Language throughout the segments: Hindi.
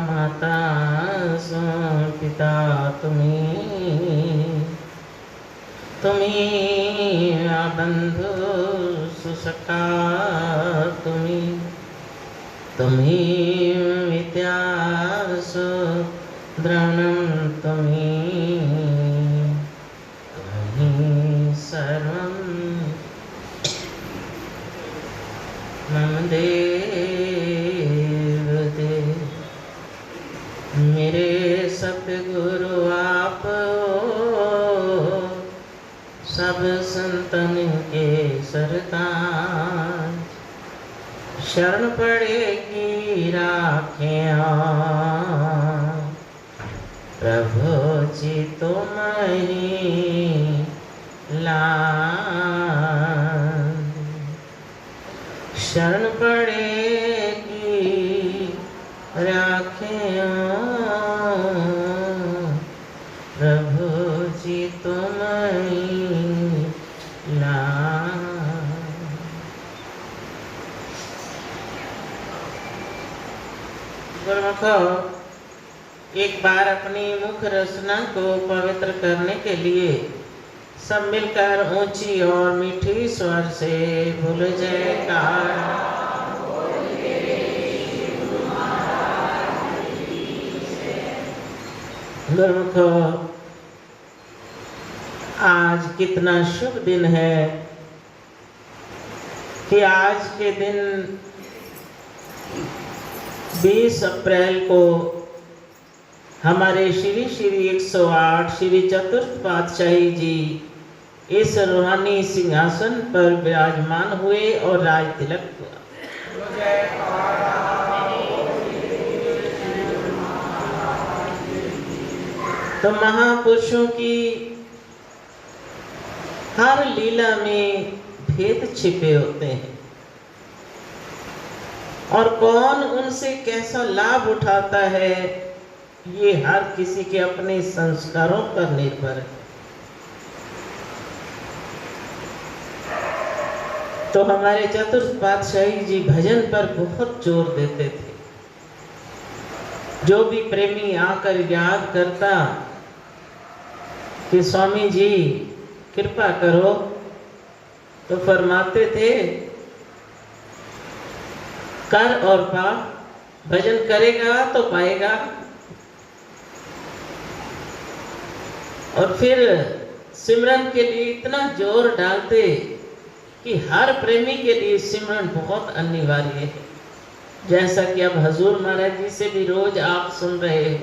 माता सो पिता तुम्ही बंधु सुसखा तुम्ही विद्या सो द्रोणं तुम्ही सर्वं मम देव देव। मेरे सतगुरु आप हो, सब संतन के सरताज। शरण पड़ेगी राखिया प्रभु जी तुम्हें लाज। शरण पड़ेगी राखिया प्रभु जी तुम्हें लाज। गुरुमुखो, एक बार अपनी मुख रचना को पवित्र करने के लिए सब मिलकर ऊंची और मीठी स्वर से बोल जयकार। गुरुमुखो, आज कितना शुभ दिन है कि आज के दिन 20 अप्रैल को हमारे श्री 108 श्री चतुर्थ पातशाही जी इस रूहानी सिंहासन पर विराजमान हुए और राज तिलक हुआ। तो महापुरुषों की हर लीला में भेद छिपे होते हैं और कौन उनसे कैसा लाभ उठाता है ये हर किसी के अपने संस्कारों पर निर्भर है। तो हमारे चतुर्थ पातशाही जी भजन पर बहुत जोर देते थे। जो भी प्रेमी आकर याद करता कि स्वामी जी कृपा करो, तो फरमाते थे कर और पा, भजन करेगा तो पाएगा। और फिर सिमरन के लिए इतना जोर डालते कि हर प्रेमी के लिए सिमरन बहुत अनिवार्य है। जैसा कि अब हजूर महाराज जी से भी रोज आप सुन रहे हो,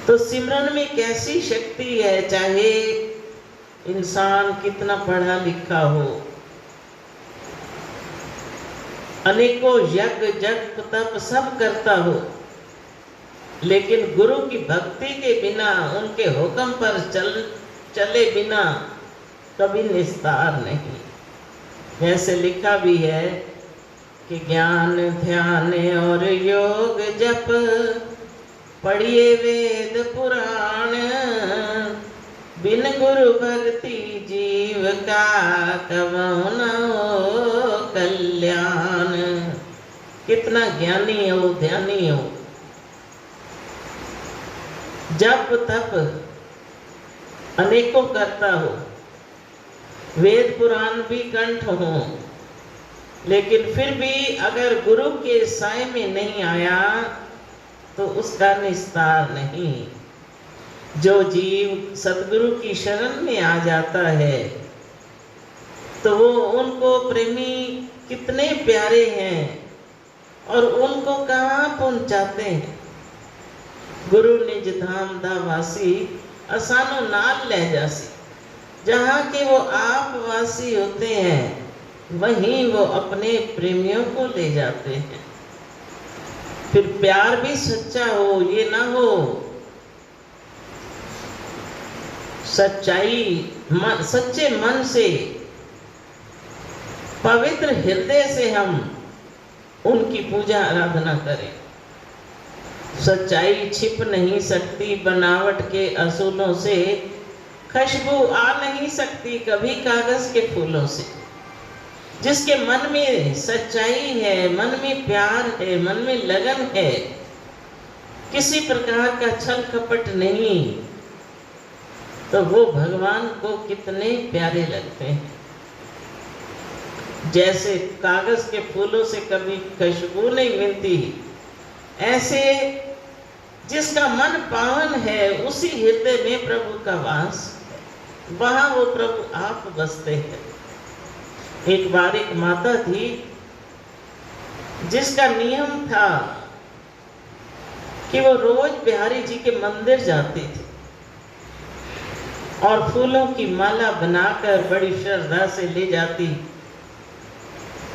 तो सिमरन में कैसी शक्ति है। चाहे इंसान कितना पढ़ा लिखा हो, अनेकों यज्ञ जप तप सब करता हो, लेकिन गुरु की भक्ति के बिना, उनके हुक्म पर चले बिना कभी निस्तार नहीं। जैसे लिखा भी है कि ज्ञान ध्यान और योग जप पढ़िए वेद पुराण, बिन गुरु भक्ति जीव का कबहु न हो कल्याण। कितना ज्ञानी हो ध्यानी हो, जप तप अनेकों करता हो, वेद पुराण भी कंठ हो, लेकिन फिर भी अगर गुरु के साए में नहीं आया तो उसका निस्तार नहीं। जो जीव सतगुरु की शरण में आ जाता है तो वो उनको प्रेमी कितने प्यारे हैं और उनको कहाँ पहुँचाते हैं। गुरु निज धाम दावासी असानो नाल ले जासी। जहाँ के वो आप वासी होते हैं वहीं वो अपने प्रेमियों को ले जाते हैं। फिर प्यार भी सच्चा हो, ये ना हो सच्चाई सच्चे मन से पवित्र हृदय से हम उनकी पूजा आराधना करें। सच्चाई छिप नहीं सकती बनावट के असूलों से, खुशबू आ नहीं सकती कभी कागज के फूलों से। जिसके मन में सच्चाई है, मन में प्यार है, मन में लगन है, किसी प्रकार का छल कपट नहीं, तो वो भगवान को कितने प्यारे लगते हैं। जैसे कागज के फूलों से कभी खुशबू नहीं मिलती, ऐसे जिसका मन पावन है उसी हृदय में प्रभु का वास, वहां वो प्रभु आप बसते हैं। एक बार एक माता थी जिसका नियम था कि वो रोज बिहारी जी के मंदिर जाती थी और फूलों की माला बनाकर बड़ी श्रद्धा से ले जाती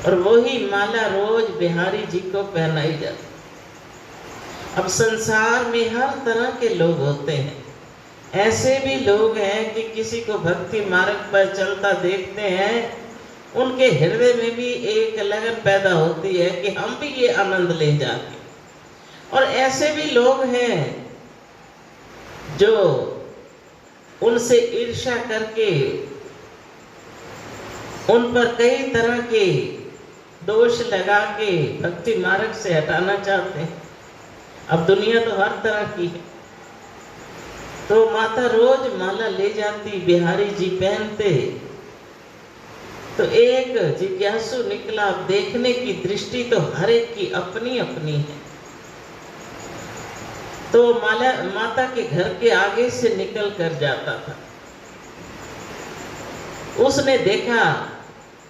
और वही माला रोज बिहारी जी को पहनाई जाती। अब संसार में हर तरह के लोग होते हैं, ऐसे भी लोग हैं कि किसी को भक्ति मार्ग पर चलता देखते हैं, उनके हृदय में भी एक लगन पैदा होती है कि हम भी ये आनंद ले जाएं। और ऐसे भी लोग हैं जो उनसे ईर्ष्या करके उन पर कई तरह के दोष लगा के भक्ति मार्ग से हटाना चाहते हैं। अब दुनिया तो हर तरह की है, तो माता रोज माला ले जाती, बिहारी जी पहनते, तो एक जिज्ञासु निकला। अब देखने की दृष्टि तो हर एक की अपनी अपनी है। तो माता के घर के आगे से निकल कर जाता था। उसने देखा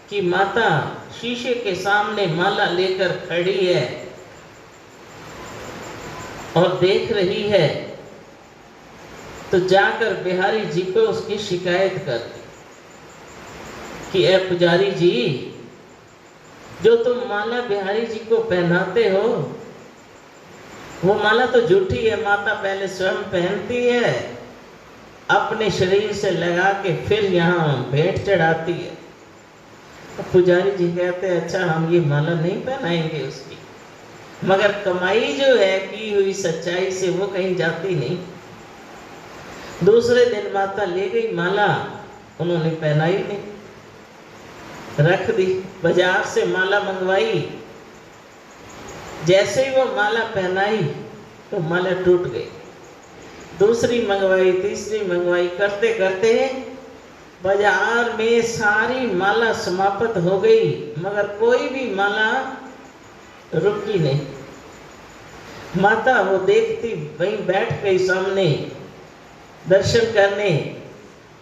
कि माता शीशे के सामने माला लेकर खड़ी है और देख रही है, तो जाकर बिहारी जी को उसकी शिकायत कर दी कि ए पुजारी जी, जो तुम माला बिहारी जी को पहनाते हो वो माला तो झूठी है। माता पहले स्वयं पहनती है, अपने शरीर से लगा के फिर यहाँ भेंट चढ़ाती है। तो पुजारी जी कहते हैं अच्छा हम ये माला नहीं पहनाएंगे उसकी, मगर कमाई जो है की हुई सच्चाई से वो कहीं जाती नहीं। दूसरे दिन माता ले गई माला, उन्होंने पहनाई नहीं, रख दी। बाजार से माला मंगवाई, जैसे ही वो माला पहनाई तो माला टूट गई। दूसरी मंगवाई, तीसरी मंगवाई, करते करते बाजार में सारी माला समाप्त हो गई, मगर कोई भी माला रुकी नहीं। माता वो देखती, वहीं बैठ गई सामने दर्शन करने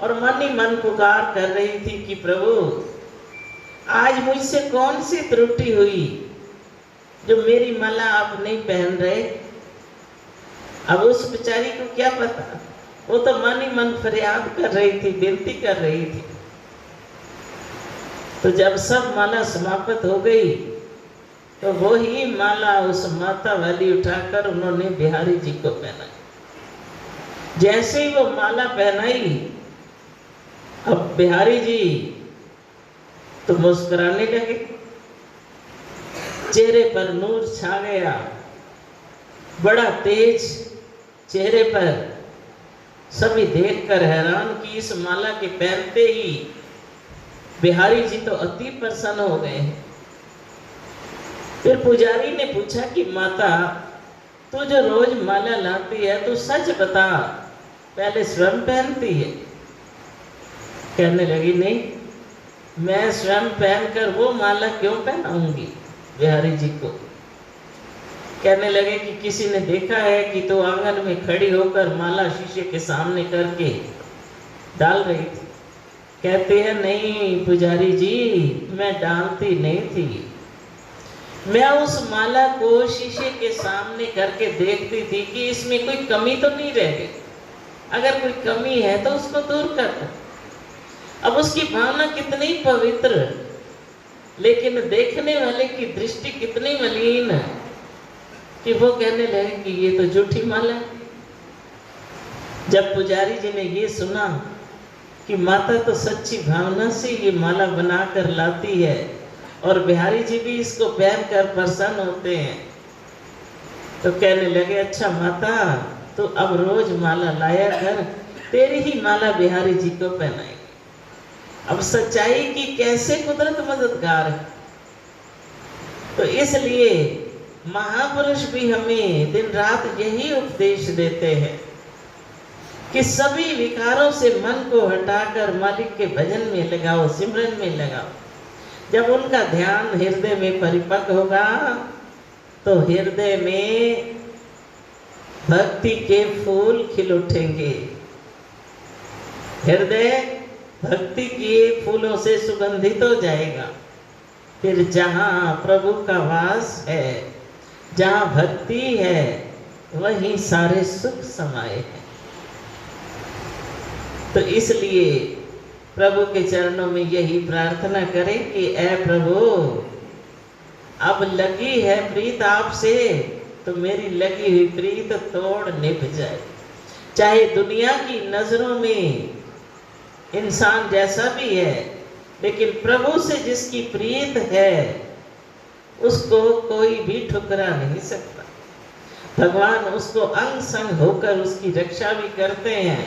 और मन ही मन पुकार कर रही थी कि प्रभु आज मुझसे कौन सी त्रुटि हुई जो मेरी माला आप नहीं पहन रहे। अब उस बेचारी को क्या पता, वो तो मन ही मन फरियाद कर रही थी, विनती कर रही थी। तो जब सब माला समाप्त हो गई तो वो ही माला उस माता वाली उठाकर उन्होंने बिहारी जी को पहनाई। जैसे ही वो माला पहनाई, अब बिहारी जी तो मुस्कुराने लगे, चेहरे पर नूर छा गया, बड़ा तेज चेहरे पर। सभी देखकर हैरान कि इस माला के पहनते ही बिहारी जी तो अति प्रसन्न हो गए। फिर पुजारी ने पूछा कि माता तू जो रोज माला लाती है तू सच बता, पहले स्वयं पहनती है? कहने लगी नहीं, मैं स्वयं पहनकर वो माला क्यों पहनाऊंगी बिहारी जी को। कहने लगे कि किसी ने देखा है कि तो आंगन में खड़ी होकर माला शीशे के सामने करके डाल रही थी। कहते हैं नहीं पुजारी जी, मैं डालती नहीं थी, मैं उस माला को शीशे के सामने करके देखती थी कि इसमें कोई कमी तो नहीं रह गई, अगर कोई कमी है तो उसको दूर कर दो। अब उसकी भावना कितनी पवित्र, लेकिन देखने वाले की दृष्टि कितनी मलिन कि वो कहने लगे कि ये तो झूठी माला है। जब पुजारी जी ने ये सुना कि माता तो सच्ची भावना से ये माला बनाकर लाती है और बिहारी जी भी इसको पहनकर प्रसन्न होते हैं, तो कहने लगे अच्छा माता तो अब रोज माला लाया कर, तेरी ही माला बिहारी जी को पहनाएगी। अब सच्चाई की कैसे कुदरत मददगार है। तो इसलिए महापुरुष भी हमें दिन रात यही उपदेश देते हैं कि सभी विकारों से मन को हटाकर मालिक के भजन में लगाओ, सिमरन में लगाओ। जब उनका ध्यान हृदय में परिपक्व होगा तो हृदय में भक्ति के फूल खिल उठेंगे। हृदय भक्ति के फूलों से सुगंधित हो जाएगा। फिर जहाँ प्रभु का वास है, जहाँ भक्ति है, वहीं सारे सुख समाये हैं। तो इसलिए प्रभु के चरणों में यही प्रार्थना करें कि ऐ प्रभु, अब लगी है प्रीत आपसे, तो मेरी लगी हुई प्रीत तोड़ निभ जाए। चाहे दुनिया की नजरों में इंसान जैसा भी है, लेकिन प्रभु से जिसकी प्रीत है उसको कोई भी ठुकरा नहीं सकता। भगवान उसको अंग संग होकर उसकी रक्षा भी करते हैं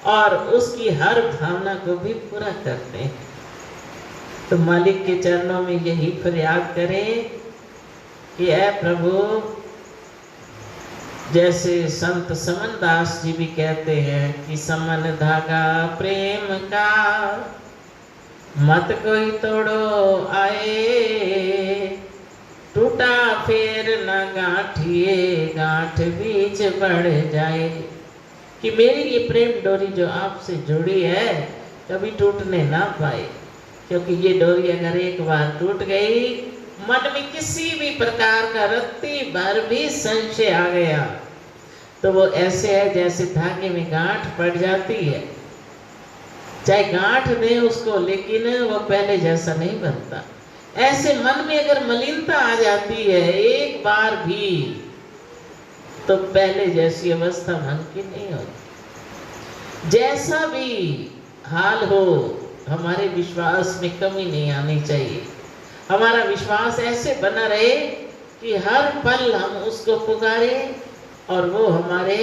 और उसकी हर भावना को भी पूरा करते हैं। तो मालिक के चरणों में यही फरियाद करें कि ऐ प्रभु, जैसे संत समन दास जी भी कहते हैं कि समन धागा प्रेम का मत कोई तोड़ो आए, टूटा फेर न गांठिए गांठ बीच बढ़ जाए। कि मेरी ये प्रेम डोरी जो आपसे जुड़ी है कभी टूटने ना पाए, क्योंकि ये डोरी अगर एक बार टूट गई, मन में किसी भी प्रकार का रत्ती भर भी संशय आ गया तो वो ऐसे है जैसे धागे में गांठ पड़ जाती है। चाहे गांठ दे उसको, लेकिन वो पहले जैसा नहीं बनता। ऐसे मन में अगर मलिनता आ जाती है एक बार भी, तो पहले जैसी अवस्था मन की नहीं होती। जैसा भी हाल हो, हमारे विश्वास में कमी नहीं आनी चाहिए। हमारा विश्वास ऐसे बना रहे कि हर पल हम उसको पुकारें और वो हमारे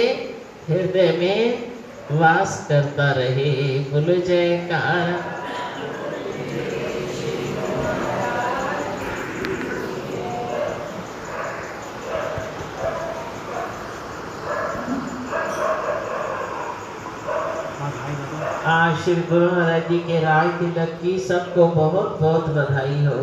हृदय में वास करता रहे। बोलो जयकार। आज श्री गुरु महाराज जी के राज तिलक की सबको बहुत बहुत बधाई हो।